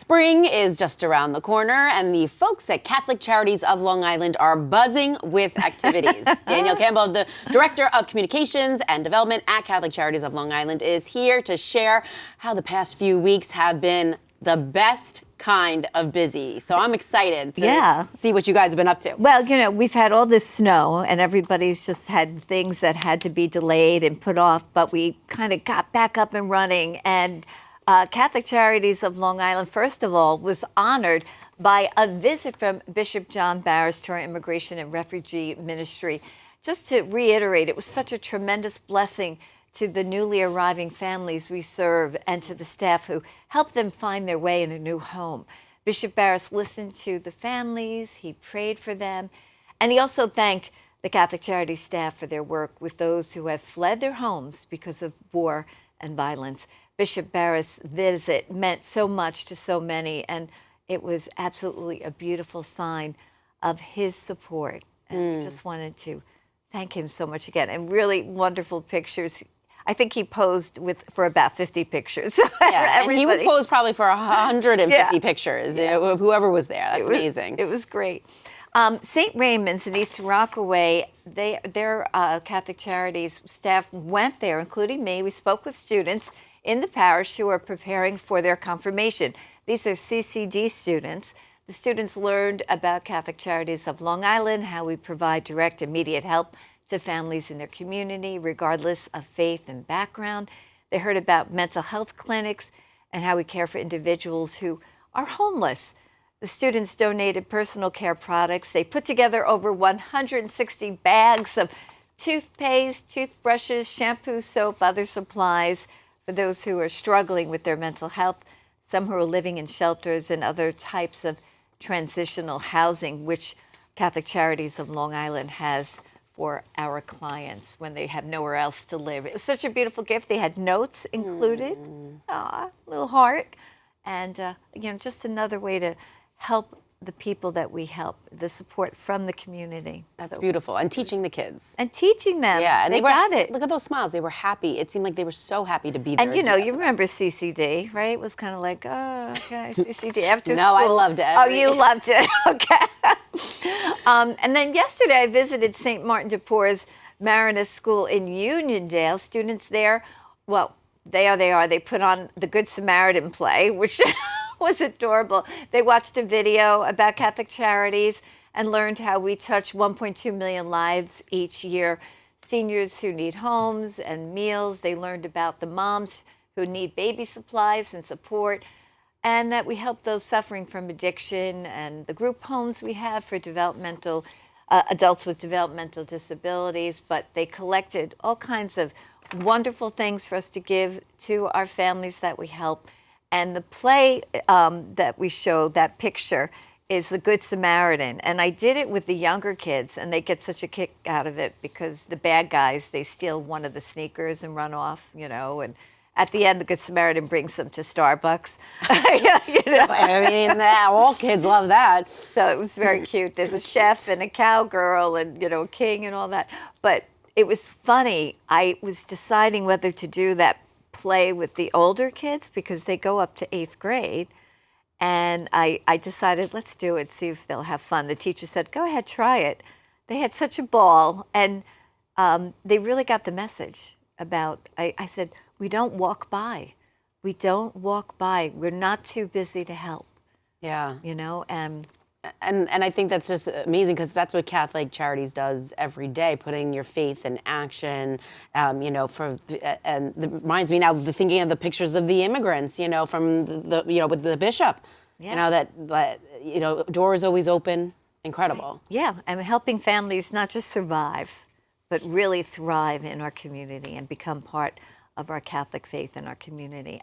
Spring is just around the corner, and the folks at Catholic Charities of Long Island are buzzing with activities. Danielle Campbell, the Director of Communications and Development at Catholic Charities of Long Island, is here to share how the past few weeks have been the best kind of busy. So I'm excited to see what you guys have been up to. Well, you know, we've had all this snow and everybody's just had things that had to be delayed and put off, but we kind of got back up and running. And Catholic Charities of Long Island, first of all, was honored by a visit from Bishop John Barras to our Immigration and Refugee Ministry. Just to reiterate, it was such a tremendous blessing to the newly arriving families we serve and to the staff who help them find their way in a new home. Bishop Barras listened to the families, he prayed for them, and he also thanked the Catholic Charities staff for their work with those who have fled their homes because of war and violence. Bishop Barras' visit meant so much to so many, and it was absolutely a beautiful sign of his support. And just wanted to thank him so much again, and really wonderful pictures. I think he posed for about 50 pictures. Yeah, and he would pose probably for 150 pictures, whoever was there. That's amazing. It was great. St. Raymond's in East Rockaway, their Catholic Charities staff went there, including me. We spoke with students in the parish who are preparing for their confirmation. These are CCD students. The students learned about Catholic Charities of Long Island, how we provide direct, immediate help to families in their community, regardless of faith and background. They heard about mental health clinics and how we care for individuals who are homeless. The students donated personal care products. They put together over 160 bags of toothpaste, toothbrushes, shampoo, soap, other supplies for those who are struggling with their mental health, some who are living in shelters and other types of transitional housing, which Catholic Charities of Long Island has for our clients when they have nowhere else to live. It was such a beautiful gift. They had notes included, little heart, and you know, just another way to help the people that we help, the support from the community. That's beautiful. And teaching the kids. And teaching them. Yeah, and they got it. Look at those smiles. They were happy. It seemed like they were so happy to be there. And you know, you remember CCD, right? It was kind of like, oh, okay, CCD after school. No, I loved it. Oh, you loved it. Okay. And then yesterday I visited St. Martin de Porres Marinist School in Uniondale. Students there, well, they put on the Good Samaritan play, which was adorable. They watched a video about Catholic Charities and learned how we touch 1.2 million lives each year. Seniors who need homes and meals. They learned about the moms who need baby supplies and support, and that we help those suffering from addiction, and the group homes we have for developmental adults with developmental disabilities. But they collected all kinds of wonderful things for us to give to our families that we help. And the play that we show, that picture, is the Good Samaritan. And I did it with the younger kids, and they get such a kick out of it because the bad guys, they steal one of the sneakers and run off, you know, and at the end, the Good Samaritan brings them to Starbucks. You know? I mean, all kids love that. So it was very cute. There's a chef and a cowgirl and, you know, a king and all that. But it was funny. I was deciding whether to do that play with the older kids because they go up to 8th grade. And I decided, let's do it, see if they'll have fun. The teacher said, go ahead, try it. They had such a ball. And they really got the message about, I said, we don't walk by. We don't walk by. We're not too busy to help. Yeah. You know, and I think that's just amazing because that's what Catholic Charities does every day, putting your faith in action. You know, and it reminds me now of thinking of the pictures of the immigrants. You know, from the you know with the bishop. Yeah. You know that you know doors always open. Incredible. Yeah, and helping families not just survive, but really thrive in our community and become part of our Catholic faith in our community.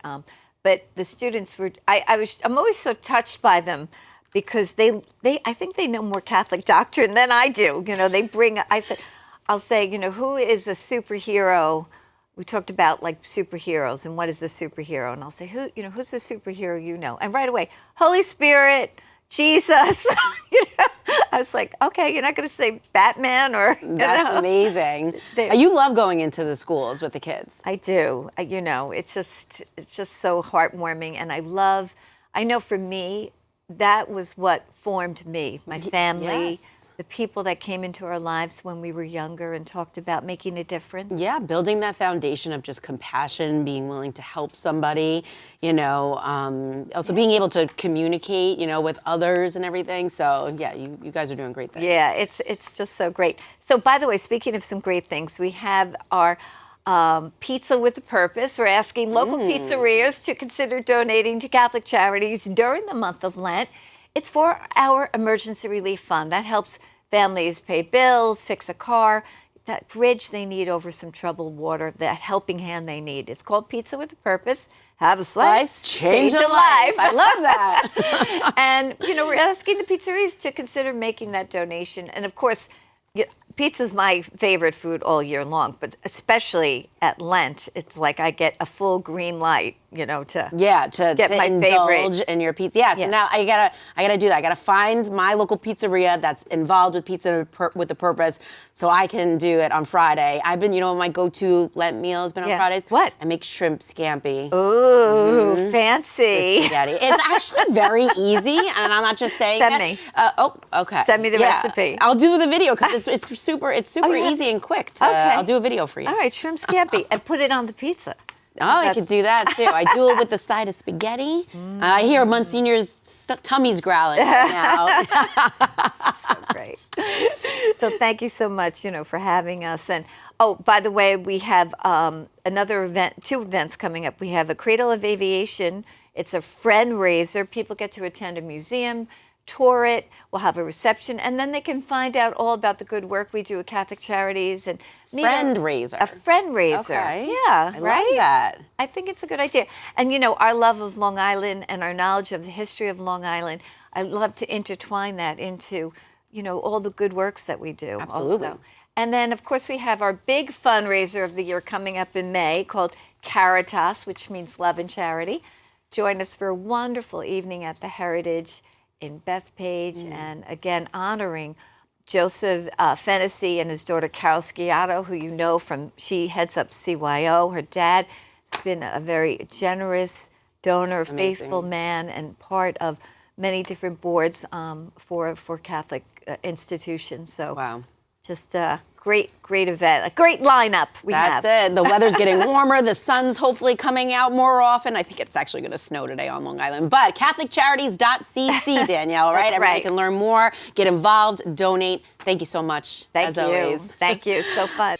But the students were. I'm always so touched by them. Because I think they know more Catholic doctrine than I do. You know, I'll say, you know, who is a superhero? We talked about like superheroes and what is a superhero, and I'll say, who's the superhero you know? And right away, Holy Spirit, Jesus. You know, I was like, okay, you're not going to say Batman or. That's amazing. You love going into the schools with the kids. I do. You know, it's just so heartwarming, and I love I know for me, that was what formed me, my family, yes. the people that came into our lives when we were younger and talked about making a difference. Yeah, building that foundation of just compassion, being willing to help somebody, also being able to communicate, with others and everything. So yeah, you guys are doing great things. Yeah, it's just so great. So by the way, speaking of some great things, we have our Pizza with a Purpose. We're asking local pizzerias to consider donating to Catholic Charities during the month of Lent. It's for our emergency relief fund. That helps families pay bills, fix a car, that bridge they need over some troubled water, that helping hand they need. It's called Pizza with a Purpose. Have a slice, change a life. I love that. And, we're asking the pizzerias to consider making that donation. And of course, pizza's my favorite food all year long, but especially at Lent, it's like I get a full green light, to get my indulge favorite in your pizza. Yeah, so Yeah. now I gotta do that. I gotta find my local pizzeria that's involved with Pizza with a Purpose, so I can do it on Friday. I've been, my go-to Lent meal has been on Yeah. Fridays. What? I make shrimp scampi. Ooh, fancy. With spaghetti. It's actually very easy, and I'm not just saying Send that. me. Okay. Send me the recipe. I'll do the video because it's super yeah. easy and quick. Okay. I'll do a video for you. All right, shrimp scampi, and put it on the pizza. Oh, I could do that too. I do it with the side of spaghetti. I hear Monsignor's tummy's growling right now. So great. So thank you so much, for having us. And oh, by the way, we have another event, 2 events coming up. We have a Cradle of Aviation. It's a friend raiser. People get to attend a museum, tour it. We'll have a reception, and then they can find out all about the good work we do at Catholic Charities and meet Friend raiser. A friend raiser. Okay. Yeah, I right. love that. I think it's a good idea. And our love of Long Island and our knowledge of the history of Long Island, I love to intertwine that into, all the good works that we do. Absolutely. Also. And then, of course, we have our big fundraiser of the year coming up in May called Caritas, which means love and charity. Join us for a wonderful evening at the Heritage in Bethpage, and again, honoring Joseph Fennessy and his daughter Carol Sciato, who she heads up CYO. Her dad has been a very generous donor, faithful man, and part of many different boards for Catholic institutions. So Wow. just a great event, a great lineup we have. That's it. The weather's getting warmer. The sun's hopefully coming out more often. I think it's actually going to snow today on Long Island. But CatholicCharities.cc, Danielle, right? That's Everybody right. can learn more, get involved, donate. Thank you so much, Thank as you. always. Thank you. It's so fun.